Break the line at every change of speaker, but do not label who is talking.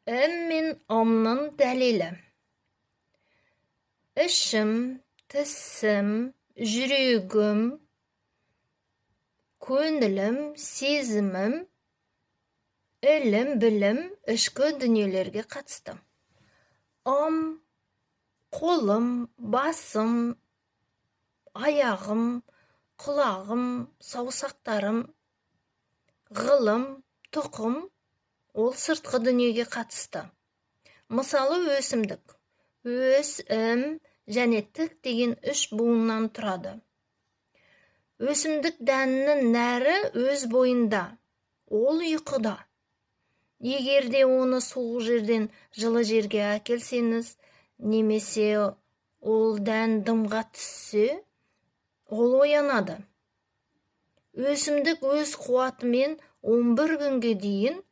Мен омның дәлелі. Ішім, тісім, жүрегім, көңілім, сезімім, ілім, білім, ішкі дүниелерге қатысты. Ом, қолым, басым, аяғым, құлағым, саусақтарым, ғылым, тұқым, ол сыртқы дүниеге қатысты. Мысалы өсімдік. Өс, және тік деген үш буыннан тұрады. Өсімдік дәнінің нәрі өз бойында, ол ұйқыда. Егер де оны суық жерден жылы жерге әкелсеңіз, немесе ол дән дымға түссе, ол оянады. Өсімдік өз қуатымен 11 күнге дейін